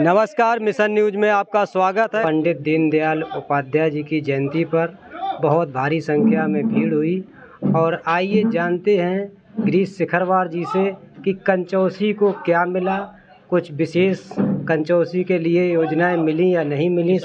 नमस्कार, mission news में आपका स्वागत है। पंडित दीनदयाल उपाध्याय जी की जयंती पर बहुत भारी संख्या में भीड़ हुई और आइए जानते हैं गिरीश सिखरवार जी से कि कंचौसी को क्या मिला, कुछ विशेष कंचौसी के लिए योजनाएं मिली या नहीं मिली।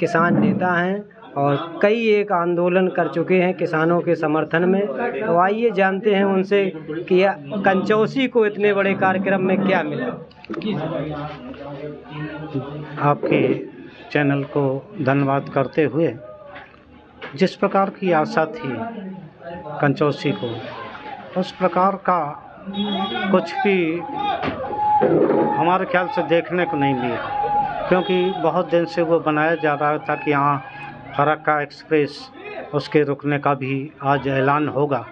किसान नेता हैं और कई एक आंदोलन कर चुके हैं किसानों के समर्थन में। तो आइए जानते हैं उनसे कि कंचौसी को इतने बड़े कार्यक्रम में क्या मिला। आपके चैनल को धन्यवाद करते हुए, जिस प्रकार की आशा थी कंचौसी को, उस प्रकार का कुछ भी हमारे ख्याल से देखने को नहीं मिला, क्योंकि बहुत दिन से वो बनाया जा रहा था कि यहाँ फरक्का एक्सप्रेस उसके रुकने का भी आज ऐलान होगा।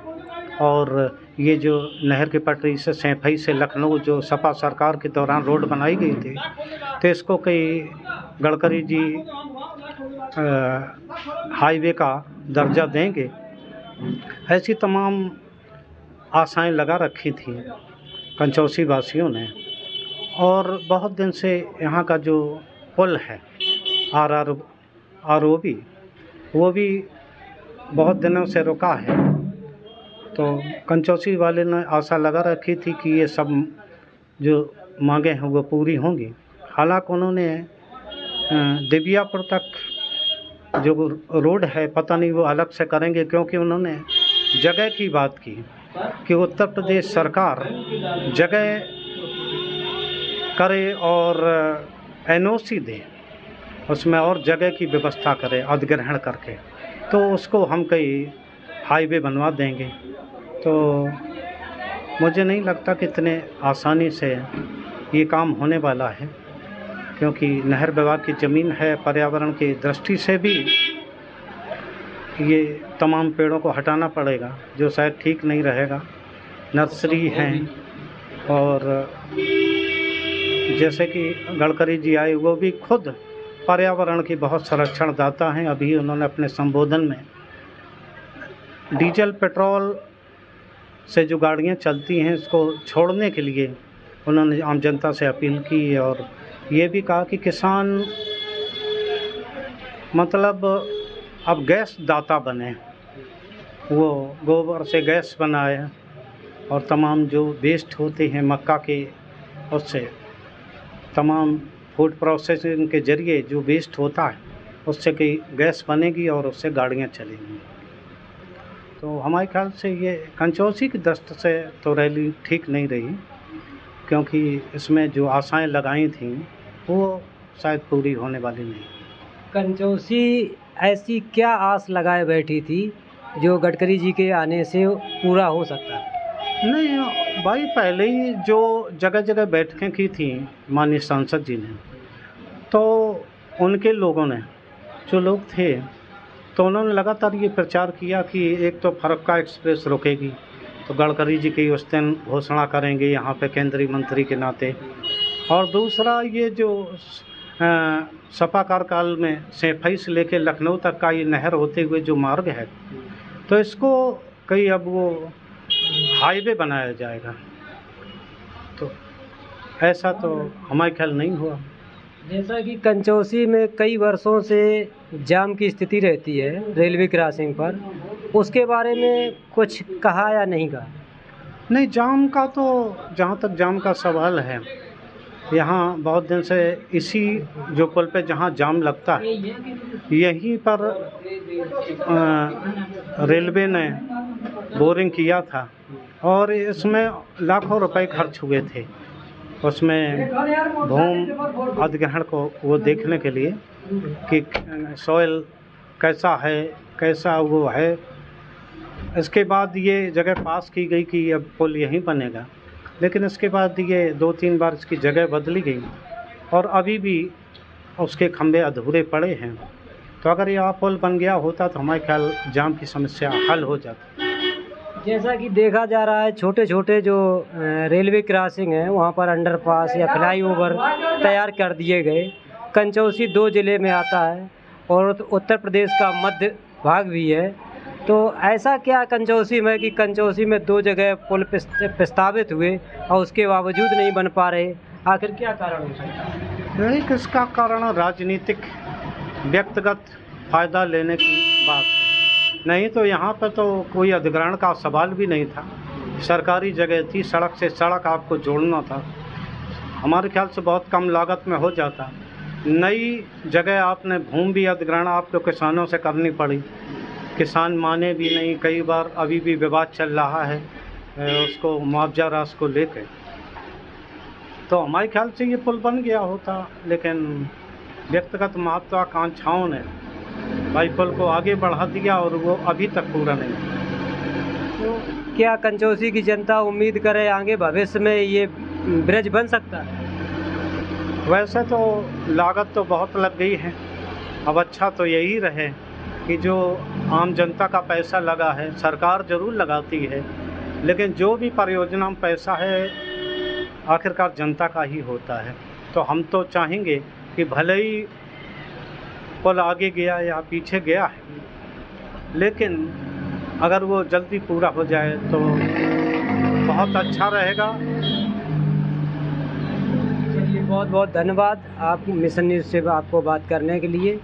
और ये जो नहर की पटरी से सैफई से लखनऊ जो सपा सरकार के दौरान रोड बनाई गई थी, तो इसको कई गडकरी जी हाईवे का दर्जा देंगे, ऐसी तमाम आशाएं लगा रखी थी कंचौसी वासियों ने। और बहुत दिन से यहाँ का जो पुल है ROB वो भी बहुत दिनों से रुका है। तो कंचौसी वाले ने आशा लगा रखी थी कि ये सब जो मांगे हैं वो पूरी होंगी। हालांकि उन्होंने दिव्यापुर तक जो रोड है पता नहीं वो अलग से करेंगे, क्योंकि उन्होंने जगह की बात की कि उत्तर प्रदेश सरकार जगह करे और NOC दे, उसमें और जगह की व्यवस्था करे अधिग्रहण करके, तो उसको हम कई हाईवे बनवा देंगे। तो मुझे नहीं लगता कि इतने आसानी से ये काम होने वाला है, क्योंकि नहर विभाग की ज़मीन है। पर्यावरण की दृष्टि से भी ये तमाम पेड़ों को हटाना पड़ेगा, जो शायद ठीक नहीं रहेगा। नर्सरी हैं, और जैसे कि गडकरी जी आए, वो भी खुद पर्यावरण की बहुत संरक्षण दाता हैं। अभी उन्होंने अपने संबोधन में डीजल पेट्रोल से जो गाड़ियां चलती हैं इसको छोड़ने के लिए उन्होंने आम जनता से अपील की, और ये भी कहा कि किसान मतलब अब गैस दाता बने, वो गोबर से गैस बनाए और तमाम जो वेस्ट होते हैं मक्का के, उससे तमाम फूड प्रोसेसिंग के ज़रिए जो वेस्ट होता है उससे कई गैस बनेगी और उससे गाड़ियाँ चलेंगी। तो हमारे ख्याल से ये कंचौसी की दृष्टि से तो रैली ठीक नहीं रही, क्योंकि इसमें जो आशाएं लगाई थीं वो शायद पूरी होने वाली नहीं। कंचौसी ऐसी क्या आस लगाए बैठी थी जो गडकरी जी के आने से पूरा हो सकता है? नहीं भाई, पहले ही जो जगह जगह बैठकें की थी माननीय सांसद जी ने, तो उनके लोगों ने जो लोग थे तो उन्होंने लगातार ये प्रचार किया कि एक तो फरक्का एक्सप्रेस रुकेगी, तो गडकरी जी की उस दिन घोषणा करेंगे यहाँ पे केंद्रीय मंत्री के नाते, और दूसरा ये जो सपा कार्यकाल में सैफई से लेकर लखनऊ तक का ये नहर होते हुए जो मार्ग है, तो इसको कई अब वो हाईवे बनाया जाएगा। तो ऐसा तो हमारे ख्याल नहीं हुआ। जैसा कि कंचौसी में कई वर्षों से जाम की स्थिति रहती है रेलवे क्रॉसिंग पर, उसके बारे में कुछ कहा या नहीं कहा? नहीं, जाम का तो जहाँ तक जाम का सवाल है, यहाँ बहुत दिन से इसी जो पुल पे जहाँ जाम लगता है यहीं पर रेलवे ने बोरिंग किया था, और इसमें लाखों रुपए खर्च हुए थे उसमें भूमि अधिग्रहण को वो देखने के लिए कि सॉइल कैसा है, कैसा वो है। इसके बाद ये जगह पास की गई कि अब पुल यहीं बनेगा, लेकिन इसके बाद ये 2-3 बार इसकी जगह बदली गई और अभी भी उसके खंभे अधूरे पड़े हैं। तो अगर यह पुल बन गया होता तो हमारे ख्याल जाम की समस्या हल हो जाती। जैसा कि देखा जा रहा है, छोटे छोटे जो रेलवे क्रॉसिंग है वहाँ पर अंडरपास या फ्लाईओवर तैयार कर दिए गए। कंचौसी 2 ज़िले में आता है और उत्तर प्रदेश का मध्य भाग भी है। तो ऐसा क्या कंचौसी में कि कंचौसी में 2 जगह पुल प्रस्तावित हुए और उसके बावजूद नहीं बन पा रहे, आखिर क्या कारण हो सकता है? यही किसका कारण राजनीतिक व्यक्तिगत फ़ायदा लेने की बात है, नहीं तो यहाँ पर तो कोई अधिग्रहण का सवाल भी नहीं था। सरकारी जगह थी, सड़क से सड़क आपको जोड़ना था, हमारे ख्याल से बहुत कम लागत में हो जाता। नई जगह आपने भूमि भी अधिग्रहण आपको किसानों से करनी पड़ी, किसान माने भी नहीं, कई बार अभी भी विवाद चल रहा है उसको मुआवजा राशि को लेकर। तो हमारे ख्याल से ये पुल बन गया होता, लेकिन व्यक्तिगत महत्वाकांक्षाओं ने भाई पुल को आगे बढ़ा दिया और वो अभी तक पूरा नहीं हुआ। तो क्या कंचौसी की जनता उम्मीद करे आगे भविष्य में ये ब्रिज बन सकता है? वैसे तो लागत तो बहुत लग गई है, अब अच्छा तो यही रहे कि जो आम जनता का पैसा लगा है, सरकार ज़रूर लगाती है, लेकिन जो भी परियोजना में पैसा है आखिरकार जनता का ही होता है। तो हम तो चाहेंगे कि भले ही पुल आगे गया या पीछे गया है, लेकिन अगर वो जल्दी पूरा हो जाए तो बहुत अच्छा रहेगा। चलिए, बहुत बहुत धन्यवाद आप मिशन न्यूज़ से आपको बात करने के लिए।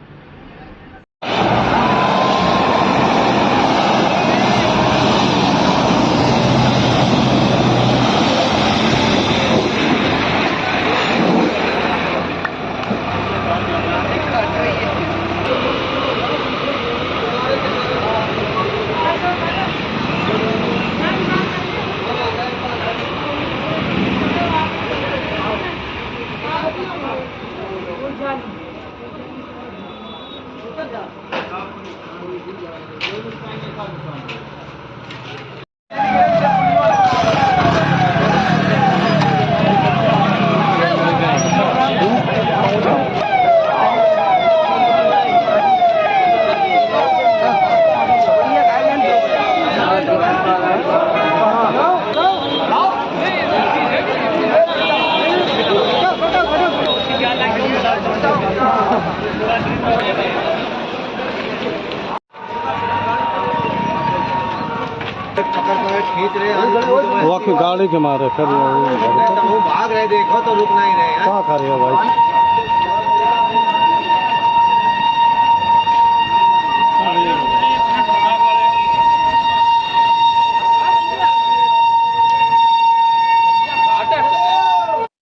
खींच रहे वो की गाड़ी के मारे फिर वो भाग रहे, देखो तो रुक नहीं रहे हैं। क्या कर रहे हो भाई?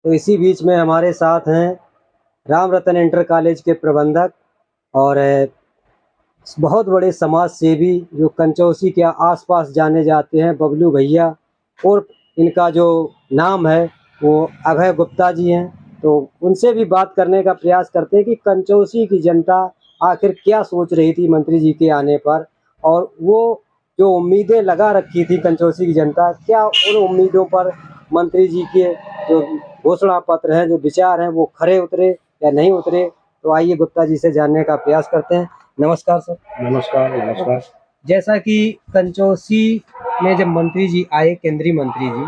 तो इसी बीच में हमारे साथ हैं राम रतन इंटर कॉलेज के प्रबंधक और बहुत बड़े समाज सेवी जो कंचौसी के आसपास जाने जाते हैं, बबलू भैया, और इनका जो नाम है वो अभय गुप्ता जी हैं। तो उनसे भी बात करने का प्रयास करते हैं कि कंचौसी की जनता आखिर क्या सोच रही थी मंत्री जी के आने पर, और वो जो उम्मीदें लगा रखी थी कंचौसी की जनता, क्या उन उम्मीदों पर मंत्री जी के जो घोषणा पत्र हैं, जो विचार हैं, वो खरे उतरे या नहीं उतरे। तो आइए गुप्ता जी से जानने का प्रयास करते हैं। नमस्कार सर। नमस्कार नमस्कार। जैसा कि कंचौसी में जब मंत्री जी आए, केंद्रीय मंत्री जी,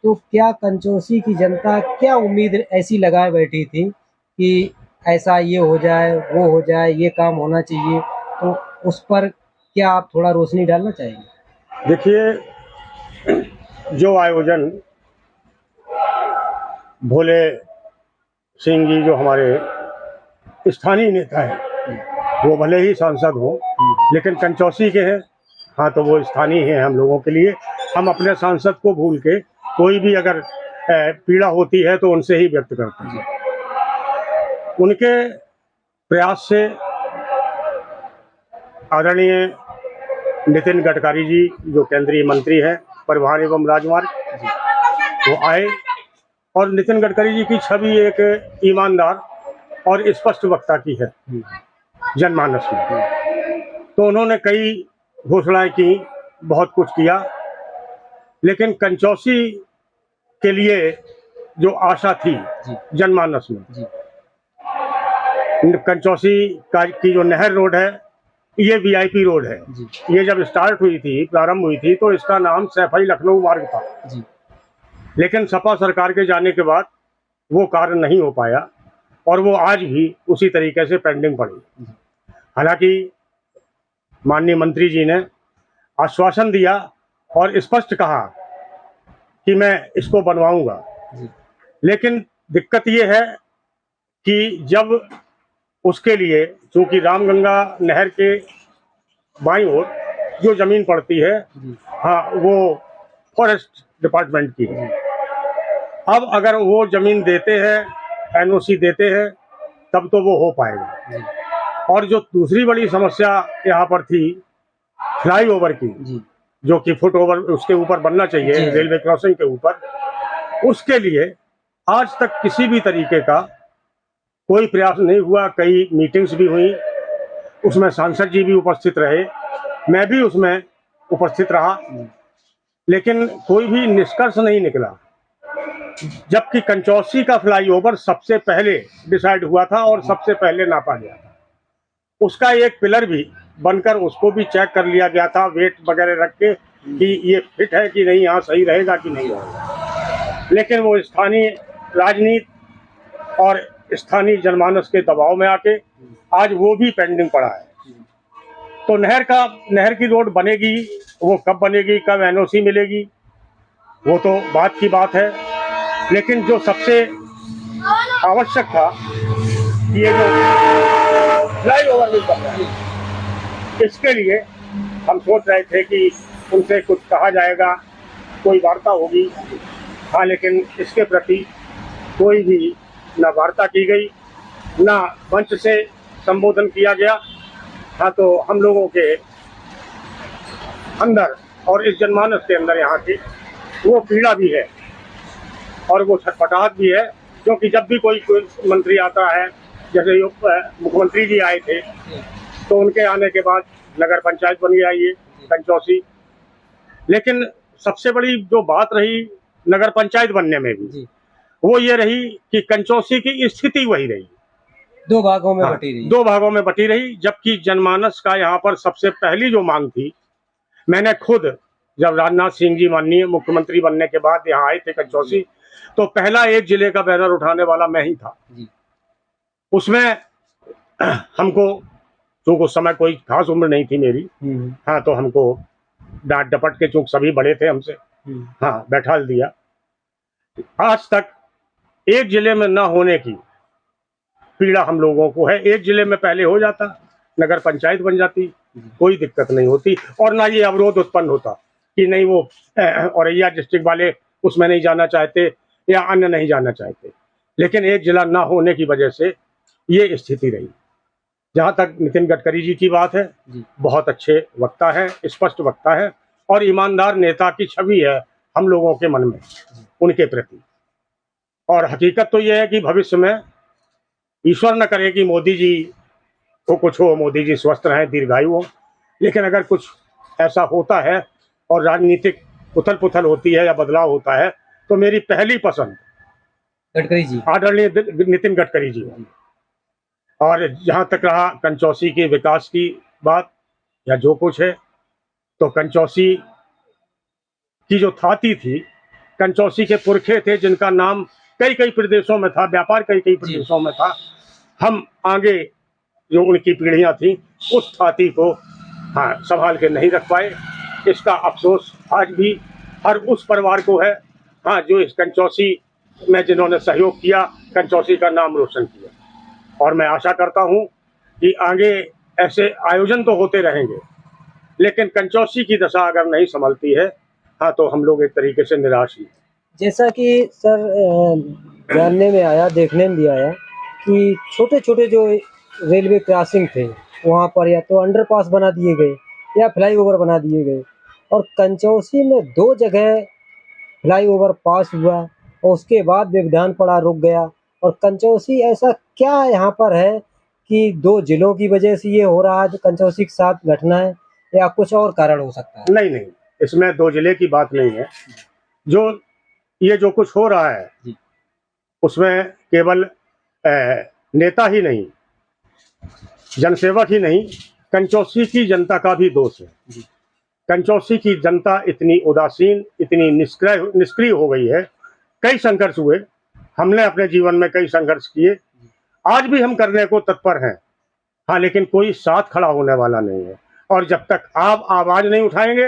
तो क्या कंचौसी की जनता क्या उम्मीद ऐसी लगाए बैठी थी कि ऐसा ये हो जाए, वो हो जाए, ये काम होना चाहिए, तो उस पर क्या आप थोड़ा रोशनी डालना चाहेंगे? देखिए, जो आयोजन भोले सिंह जी जो हमारे स्थानीय नेता हैं, वो भले ही सांसद हो लेकिन कंचौसी के हैं, हाँ तो वो स्थानीय हैं हम लोगों के लिए। हम अपने सांसद को भूल के कोई भी अगर पीड़ा होती है तो उनसे ही व्यक्त करते हैं। उनके प्रयास से आदरणीय नितिन गडकरी जी जो केंद्रीय मंत्री हैं परिवहन एवं राजमार्ग, वो आए और नितिन गडकरी जी की छवि एक ईमानदार और स्पष्ट वक्ता की है जनमानस में। तो उन्होंने कई घोषणाएं की, बहुत कुछ किया, लेकिन कंचौसी के लिए जो आशा थी जनमानस में, कंचौसी की जो नहर रोड है, ये वीआईपी रोड है। ये जब स्टार्ट हुई थी, प्रारंभ हुई थी, तो इसका नाम सैफई लखनऊ मार्ग था। लेकिन सपा सरकार के जाने के बाद वो कार्य नहीं हो पाया और वो आज भी उसी तरीके से पेंडिंग पड़ी। हालांकि माननीय मंत्री जी ने आश्वासन दिया और स्पष्ट कहा कि मैं इसको बनवाऊंगा, लेकिन दिक्कत ये है कि जब उसके लिए, चूंकि रामगंगा नहर के बाईं ओर जो जमीन पड़ती है, हाँ, वो फॉरेस्ट डिपार्टमेंट की है। अब अगर वो जमीन देते हैं, एनओसी देते हैं, तब तो वो हो पाएगा। और जो दूसरी बड़ी समस्या यहाँ पर थी फ्लाईओवर की, जो कि फुट ओवर उसके ऊपर बनना चाहिए, रेलवे क्रॉसिंग के ऊपर, उसके लिए आज तक किसी भी तरीके का कोई प्रयास नहीं हुआ। कई मीटिंग्स भी हुई, उसमें सांसद जी भी उपस्थित रहे, मैं भी उसमें उपस्थित रहा, लेकिन कोई भी निष्कर्ष नहीं निकला। जबकि कंचौसी का फ्लाईओवर सबसे पहले डिसाइड हुआ था और सबसे पहले नापा गया था। उसका एक पिलर भी बनकर उसको भी चेक कर लिया गया था, वेट वगैरह रख के कि ये फिट है कि नहीं, यहाँ सही रहेगा कि नहीं रहेगा। लेकिन वो स्थानीय राजनीति और स्थानीय जनमानस के दबाव में आके आज वो भी पेंडिंग पड़ा है। तो नहर की रोड बनेगी, वो कब बनेगी, कब एनओसी मिलेगी, वो तो बात की बात है। लेकिन जो सबसे आवश्यक था, ये जो फ्लाईओवर भी बन रहा है, इसके लिए हम सोच रहे थे कि उनसे कुछ कहा जाएगा, कोई वार्ता होगी। हाँ, लेकिन इसके प्रति कोई भी ना वार्ता की गई, ना मंच से संबोधन किया गया। हाँ, तो हम लोगों के अंदर और इस जनमानस के अंदर यहाँ की वो पीड़ा भी है और वो छटपटाहट भी है, क्योंकि जब भी कोई मंत्री आता है, जैसे मुख्यमंत्री जी आए थे, तो उनके आने के बाद नगर पंचायत बन गया ये कंचौसी। लेकिन सबसे बड़ी जो बात रही नगर पंचायत बनने में भी, वो ये रही कि कंचौसी की स्थिति वही रही, दो भागों में बटी रही। दो भागों में बटी रही। जबकि जनमानस का यहाँ पर सबसे पहली जो मांग थी, मैंने खुद जब राजनाथ सिंह जी माननीय मुख्यमंत्री बनने के बाद यहाँ आए थे कंचौसी, तो पहला एक जिले का बैनर उठाने वाला मैं ही था। उसमें हमको, चूंकि उस समय कोई खास उम्र नहीं थी मेरी, हाँ, तो हमको डांट डपट के, चूंकि सभी बड़े थे हमसे, हाँ, बैठा दिया। आज तक एक जिले में न होने की पीड़ा हम लोगों को है। एक जिले में पहले हो जाता, नगर पंचायत बन जाती, कोई दिक्कत नहीं होती, और ना ये अवरोध उत्पन्न होता कि नहीं वो औरैया डिस्ट्रिक्ट वाले उसमें नहीं जाना चाहते या अन्य नहीं जाना चाहते। लेकिन एक जिला ना होने की वजह से ये स्थिति रही। जहाँ तक नितिन गडकरी जी की बात है, बहुत अच्छे वक्ता है, स्पष्ट वक्ता है और ईमानदार नेता की छवि है हम लोगों के मन में उनके प्रति। और हकीकत तो यह है कि भविष्य में ईश्वर न करे कि मोदी जी को कुछ हो, मोदी जी स्वस्थ रहें, दीर्घायु हो, लेकिन अगर कुछ ऐसा होता है और राजनीतिक उथल पुथल होती है या बदलाव होता है, तो मेरी पहली पसंद गडकरी जी, आदरणीय नितिन गडकरी जी। और जहाँ तक रहा कंचौसी के विकास की बात या जो कुछ है, तो कंचौसी की जो थाती थी, कंचौसी के पुरखे थे जिनका नाम कई कई प्रदेशों में था, व्यापार कई कई प्रदेशों में था। हम आगे जो उनकी पीढ़ियां थी, उस थाती को हाँ संभाल के नहीं रख पाए। इसका अफसोस आज भी हर उस परिवार को है, हाँ, जो इस कंचौसी में जिन्होंने सहयोग किया, कंचौसी का नाम रोशन किया। और मैं आशा करता हूँ कि आगे ऐसे आयोजन तो होते रहेंगे, लेकिन कंचौसी की दशा अगर नहीं संभलती है, हाँ, तो हम लोग एक तरीके से निराश ही। जैसा कि सर जानने में आया, देखने में भी आया कि छोटे छोटे जो रेलवे क्रॉसिंग थे, वहाँ पर या तो अंडरपास बना दिए गए या फ्लाईओवर बना दिए गए, और कंचौसी में 2 जगह फ्लाईओवर पास हुआ और उसके बाद व्यवधान पड़ा, रुक गया। और कंचौसी ऐसा क्या यहाँ पर है कि 2 जिलों की वजह से ये हो रहा है, जो कंचौसी के साथ घटना है, या कुछ और कारण हो सकता है? नहीं नहीं, इसमें 2 जिले की बात नहीं है। जो कुछ हो रहा है उसमें केवल नेता ही नहीं, जनसेवक ही नहीं, कंचौसी की जनता का भी दोष है। कंचौसी की जनता इतनी उदासीन, इतनी निष्क्रिय हो गई है। कई संघर्ष हुए, हमने अपने जीवन में कई संघर्ष किए, आज भी हम करने को तत्पर हैं, हाँ, लेकिन कोई साथ खड़ा होने वाला नहीं है। और जब तक आप आवाज नहीं उठाएंगे,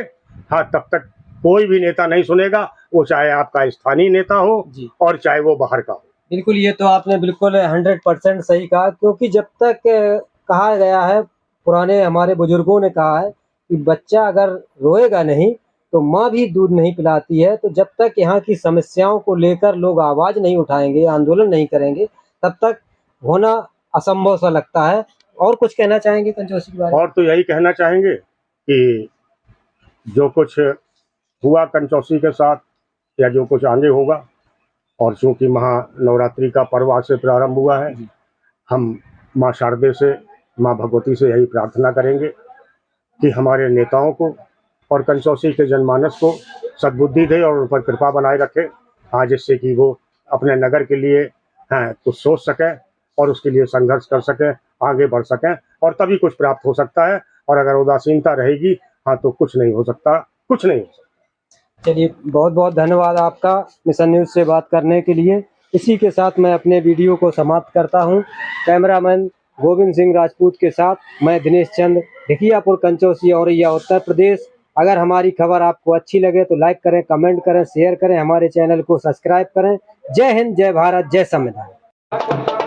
हाँ, तब तक कोई भी नेता नहीं सुनेगा, वो चाहे आपका स्थानीय नेता हो और चाहे वो बाहर का हो। बिल्कुल, ये तो आपने बिल्कुल 100% सही कहा, क्योंकि जब तक कहा गया है, पुराने हमारे बुजुर्गों ने कहा है कि बच्चा अगर रोएगा नहीं तो माँ भी दूध नहीं पिलाती है। तो जब तक यहाँ की समस्याओं को लेकर लोग आवाज़ नहीं उठाएंगे, आंदोलन नहीं करेंगे, तब तक होना असंभव सा लगता है। और कुछ कहना चाहेंगे कंजोसी के बारे में? और तो यही कहना चाहेंगे कि जो कुछ हुआ कंचौसी के साथ या जो कुछ आगे होगा, और चूँकि महानवरात्रि का पर्व आज से प्रारंभ हुआ है, हम माँ शारदे से, माँ भगवती से यही प्रार्थना करेंगे कि हमारे नेताओं को और कंचौसी के जनमानस को सद्बुद्धि दे और उन पर कृपा बनाए रखे, हाँ, जिससे कि वो अपने नगर के लिए कुछ सोच सकें और उसके लिए संघर्ष कर सकें, आगे बढ़ सकें, और तभी कुछ प्राप्त हो सकता है। और अगर उदासीनता रहेगी, हाँ, तो कुछ नहीं हो सकता, कुछ नहीं हो सकता। चलिए, बहुत बहुत धन्यवाद आपका मिशन न्यूज़ से बात करने के लिए। इसी के साथ मैं अपने वीडियो को समाप्त करता हूं। कैमरामैन गोविंद सिंह राजपूत के साथ मैं दिनेश चंद, ढिकियापुर, कंचौसी, औरैया, उत्तर प्रदेश। अगर हमारी खबर आपको अच्छी लगे तो लाइक करें, कमेंट करें, शेयर करें, हमारे चैनल को सब्सक्राइब करें। जय हिंद, जय भारत, जय संविधान।